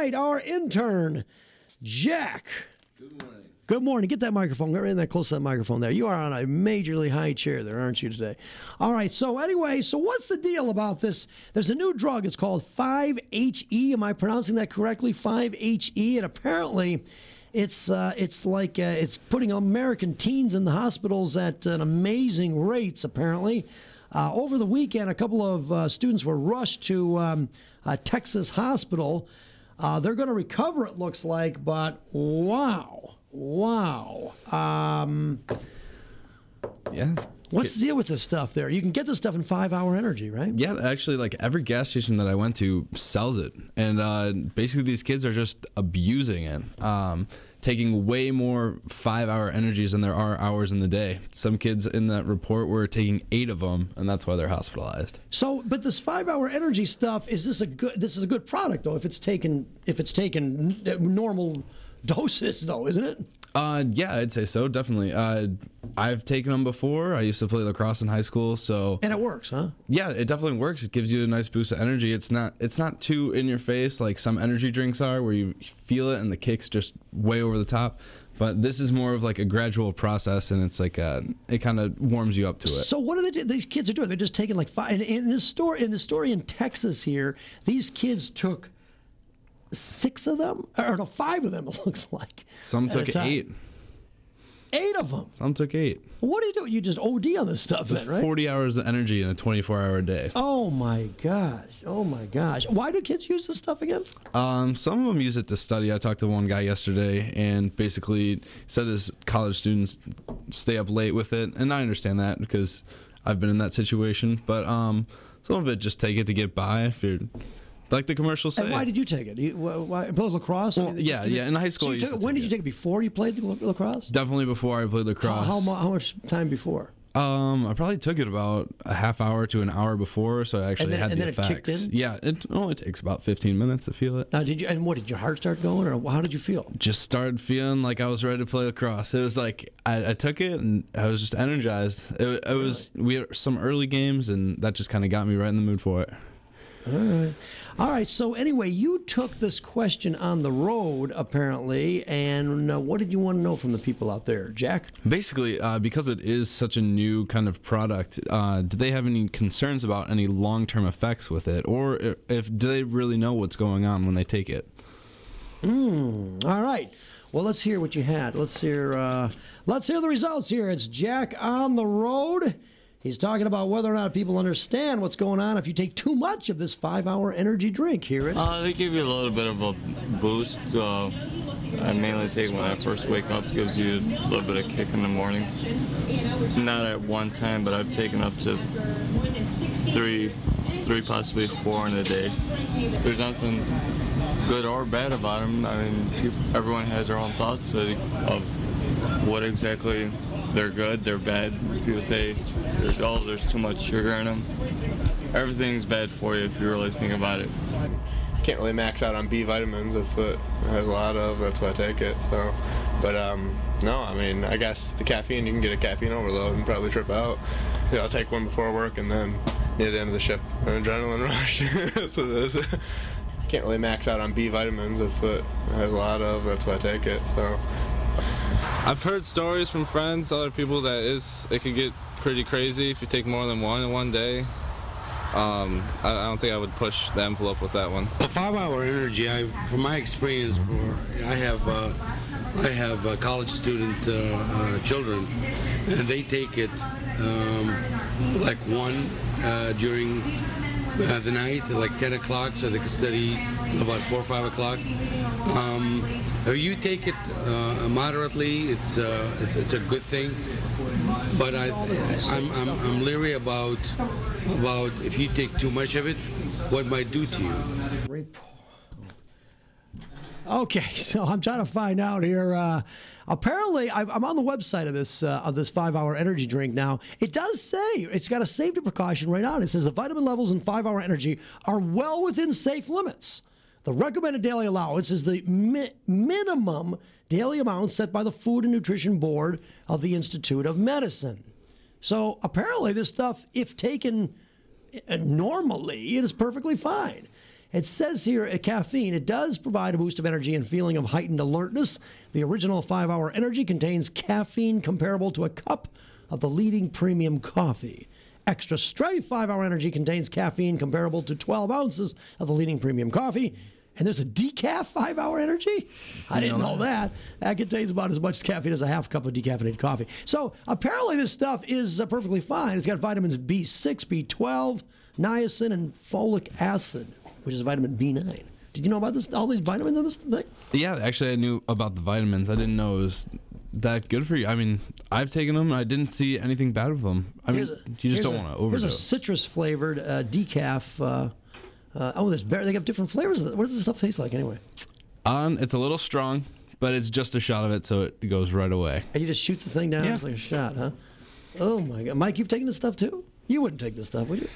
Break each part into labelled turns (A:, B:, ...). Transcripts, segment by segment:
A: right, our intern, Jack.
B: Good morning.
A: Good morning. Get that microphone. Get right in that close to that microphone there. You are on a majorly high chair there, aren't you, today? All right, so anyway, so what's the deal about this? There's a new drug. It's called 5-HE. Am I pronouncing that correctly? 5-HE. And apparently it's putting American teens in the hospitals at an amazing rates, apparently. Over the weekend, a couple of students were rushed to a Texas hospital. They're going to recover, it looks like, but wow.
B: Yeah.
A: What's the deal with this stuff there? You can get this stuff in 5-hour energy, right?
B: Yeah, actually, like every gas station that I went to sells it. And basically these kids are just abusing it. Taking way more 5-hour energies than there are hours in the day. Some kids in that report were taking 8 of them, and that's why they're hospitalized.
A: So, but this 5-hour energy stuff, this is a good product though if it's taken normal doses though, isn't it?
B: Yeah, I'd say so, definitely. I've taken them before. I used to play lacrosse in high school, so
A: And it works, huh?
B: yeah, it definitely works. It gives you a nice boost of energy. It's not too in your face like some energy drinks are, where you feel it and the kick's just way over the top. But this is more of like a gradual process, and it's like it kind of warms you up to it.
A: So what are these kids are doing? They're just taking like 5. In this story in Texas here, these kids took 6 of them, or no, 5 of them. It looks like
B: Some took 8.
A: 8 of them.
B: Some took 8.
A: What do you do? You just OD on this stuff, then, right?
B: 40 hours of energy in a 24-hour day.
A: Oh my gosh! Oh my gosh! Why do kids use this stuff again?
B: Some of them use it to study. I talked to one guy yesterday, and basically said his college students stay up late with it, and I understand that because I've been in that situation. But some of it just take it to get by. If you're like the commercials say.
A: And why did you take it? Why played lacrosse?
B: Well, yeah. In high school.
A: So when did you take it? Before you played the lacrosse?
B: Definitely before I played lacrosse.
A: How much time before?
B: I probably took it about a half hour to an hour before, so I actually had the effects.
A: It kicked in?
B: Yeah, it only takes about 15 minutes to feel it.
A: Now, did your heart start going, or how did you feel?
B: Just started feeling like I was ready to play lacrosse. It was like I took it and I was just energized. It was we had some early games, and that just kind of got me right in the mood for it.
A: All right. So anyway, you took this question on the road, apparently, and what did you want to know from the people out there, Jack?
B: Basically, because it is such a new kind of product, do they have any concerns about any long-term effects with it, or do they really know what's going on when they take it?
A: All right. Well, let's hear what you had. Let's hear the results here. It's Jack on the road. He's talking about whether or not people understand what's going on if you take too much of this 5-hour energy drink. Here it is.
C: They give you a little bit of a boost. I mainly take when I first wake up. Gives you a little bit of kick in the morning. Not at one time, but I've taken up to 3, possibly 4 in a day. There's nothing good or bad about them. I mean, everyone has their own thoughts of what exactly they're good, they're bad. People say there's too much sugar in them. Everything's bad for you if you really think about it.
D: Can't really max out on B vitamins. That's what it has a lot of. That's why I take it. So, but no, I mean, I guess the caffeine, you can get a caffeine overload and probably trip out. Yeah, I'll take one before work and then near the end of the shift, an adrenaline rush. That's what it is. Can't really max out on B vitamins. That's what it has a lot of. That's why I take it. So.
E: I've heard stories from friends, other people, that it could get pretty crazy if you take more than one in one day. I don't think I would push the envelope with that one.
F: A 5-hour energy, from my experience, I have college student children, and they take it like one during the night, like 10 o'clock, so they can study till about 4 or 5 o'clock. If you take it moderately, it's a good thing. But I'm leery about if you take too much of it, what it might do to you.
A: Okay, so I'm trying to find out here. Apparently, I'm on the website of this 5-hour energy drink now. It does say it's got a safety precaution right on. It says the vitamin levels in 5-hour energy are well within safe limits. The recommended daily allowance is the minimum daily amount set by the Food and Nutrition Board of the Institute of Medicine. So apparently this stuff, if taken normally, it is perfectly fine. it says here caffeine, it does provide a boost of energy and feeling of heightened alertness. The original 5-Hour Energy contains caffeine comparable to a cup of the leading premium coffee. Extra Strength 5-Hour Energy contains caffeine comparable to 12 ounces of the leading premium coffee. And there's a decaf 5-Hour Energy? I didn't know that. That contains about as much caffeine as a half cup of decaffeinated coffee. So apparently this stuff is perfectly fine. It's got vitamins B6, B12, niacin, and folic acid, which is vitamin B9. Did you know about this? All these vitamins in this thing?
B: Yeah, actually, I knew about the vitamins. I didn't know it was that good for you. I mean, I've taken them, and I didn't see anything bad with them. I mean, you just don't want to overdose.
A: Here's a citrus-flavored decaf. They have different flavors. What does this stuff taste like anyway?
B: It's a little strong, but it's just a shot of it, so it goes right away.
A: And you just shoot the thing down?
G: Yeah.
A: It's like a shot, huh? Oh, my God. Mike, you've taken this stuff, too? You wouldn't take this stuff, would you?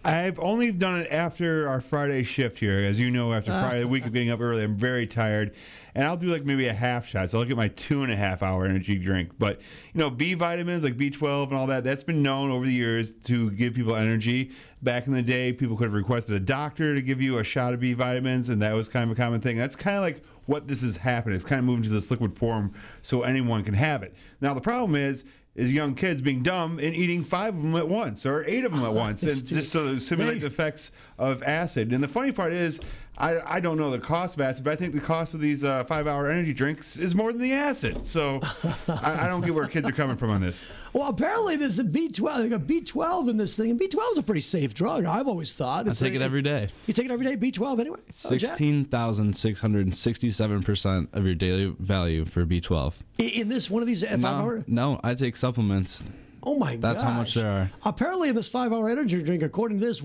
G: I've only done it after our Friday shift here. As you know, after Friday, the week of getting up early, I'm very tired. And I'll do like maybe a half shot. So I'll get my 2.5-hour energy drink. But, you know, B vitamins like B12 and all that, that's been known over the years to give people energy. Back in the day, people could have requested a doctor to give you a shot of B vitamins, and that was kind of a common thing. That's kind of like what this is happening. It's kind of moving to this liquid form so anyone can have it. Now, the problem is young kids being dumb and eating 5 of them at once or 8 of them at once, and just to simulate the effects of acid. And the funny part is, I don't know the cost of acid, but I think the cost of these 5-hour energy drinks is more than the acid. So I don't get where kids are coming from on this.
A: Well, apparently there's a B12. They got B12 in this thing, and B12 is a pretty safe drug, I've always thought.
B: I take it every day.
A: You take it every day, B12 anyway?
B: 16,667% of your daily value for B12.
A: In this, one of these 5-hour?
B: No, I take supplements.
A: Oh, my God.
B: That's how much there are.
A: Apparently in this 5-hour energy drink, according to this,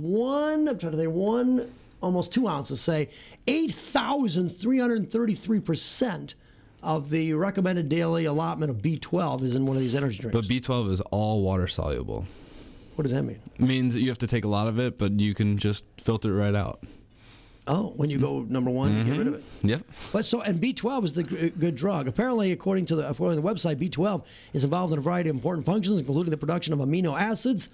A: almost 2 ounces, say 8,333% of the recommended daily allotment of B12 is in one of these energy drinks.
B: But B12 is all water soluble.
A: What does that mean?
B: It means that you have to take a lot of it, but you can just filter it right out.
A: Oh, when you go number one, you get rid of it.
B: Yep.
A: But and B12 is the good drug. Apparently, according to the website, B12 is involved in a variety of important functions, including the production of amino acids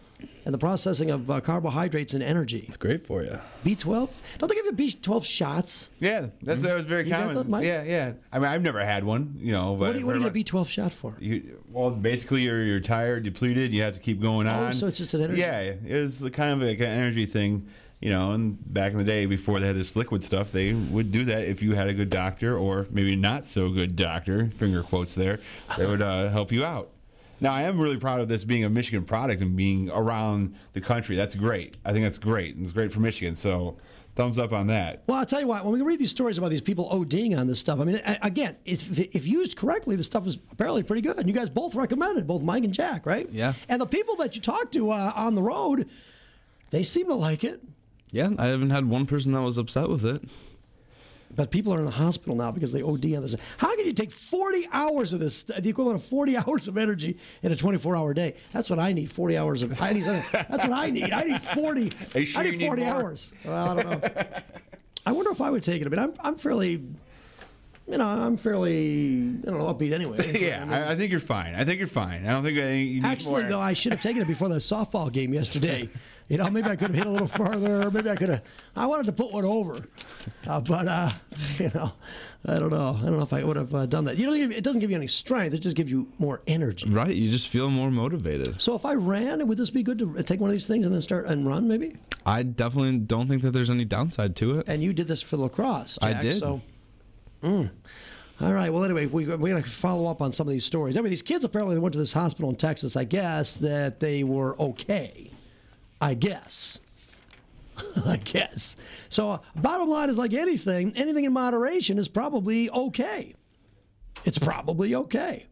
A: and the processing of carbohydrates and energy.
B: It's great for you.
A: B12? Don't they give you B12 shots?
G: Yeah, that was very
A: You got
G: common.
A: that, Mike?
G: Yeah. I mean, I've never had one, you know. But
A: What do you get a B12 shot for?
G: Well, basically, you're tired, depleted. You have to keep going on.
A: Oh, so it's just an energy.
G: Yeah, it was kind of like an energy thing, you know. And back in the day, before they had this liquid stuff, they would do that if you had a good doctor, or maybe not so good doctor. Finger quotes there. They would help you out. Now, I am really proud of this being a Michigan product and being around the country. That's great. I think that's great. It's great for Michigan. So, thumbs up on that.
A: Well, I'll tell you what, when we read these stories about these people ODing on this stuff, I mean, again, if used correctly, the stuff is apparently pretty good. And you guys both recommend it, both Mike and Jack, right?
B: Yeah.
A: And the people that you talk to on the road, they seem to like it.
B: Yeah, I haven't had one person that was upset with it.
A: But people are in the hospital now because they OD on this. How can you take 40 hours of this, the equivalent of 40 hours of energy in a 24-hour day? That's what I need, 40 hours of. That's what I need. I need 40.
G: Are you sure
A: I need
G: you
A: 40
G: need more?
A: hours. Well, I don't know. I wonder if I would take it. I mean, I'm fairly, upbeat anyway.
G: Yeah, I think you're fine. I think you're fine. I don't think you need
A: Actually,
G: more.
A: though, I should have taken it before the softball game yesterday. Maybe I could have hit a little farther. Maybe I could have. I wanted to put one over, but I don't know. I don't know if I would have done that. It doesn't give you any strength. It just gives you more energy.
B: Right, you just feel more motivated.
A: So if I ran, would this be good to take one of these things and then start and run, maybe?
B: I definitely don't think that there's any downside to it.
A: And you did this for lacrosse, Jack,
B: I did.
A: So, all right. Well, anyway, we're going to follow up on some of these stories. Anyway, these kids apparently went to this hospital in Texas. I guess that they were okay. I guess. So bottom line is, like anything in moderation is probably okay. It's probably okay.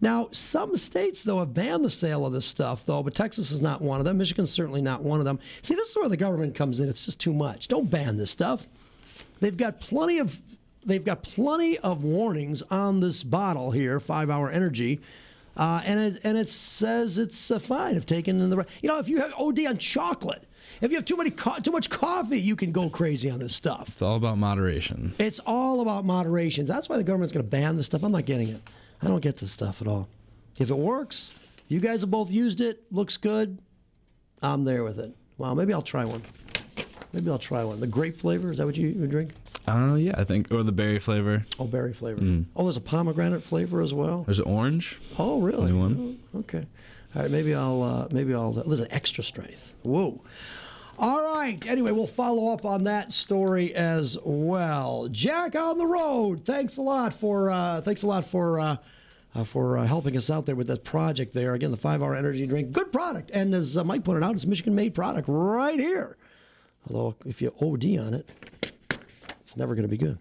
A: Now, some states, though, have banned the sale of this stuff, though, but Texas is not one of them. Michigan's certainly not one of them. See, this is where the government comes in. It's just too much. Don't ban this stuff. They've got plenty of warnings on this bottle here, 5-Hour Energy. And it says it's fine if taken in the if you have OD on chocolate, if you have too much coffee, you can go crazy on this stuff.
B: It's all about moderation.
A: It's all about moderation. That's why the government's going to ban this stuff. I'm not getting it. I don't get this stuff at all. If it works, you guys have both used it, looks good, I'm there with it. Well, maybe I'll try one. Maybe I'll try one. The grape flavor, is that what you drink?
B: Yeah, I think, or the berry flavor.
A: Oh, berry flavor. Oh, there's a pomegranate flavor as well.
B: There's orange.
A: Oh, really?
B: Only one.
A: Oh, okay. All right, maybe I'll. There's an extra strength. Whoa. All right. Anyway, we'll follow up on that story as well. Jack on the road. Thanks a lot for helping us out there with that project there. Again, the 5-hour energy drink. Good product. And as Mike pointed out, it's a Michigan-made product right here. Although if you OD on it, it's never going to be good.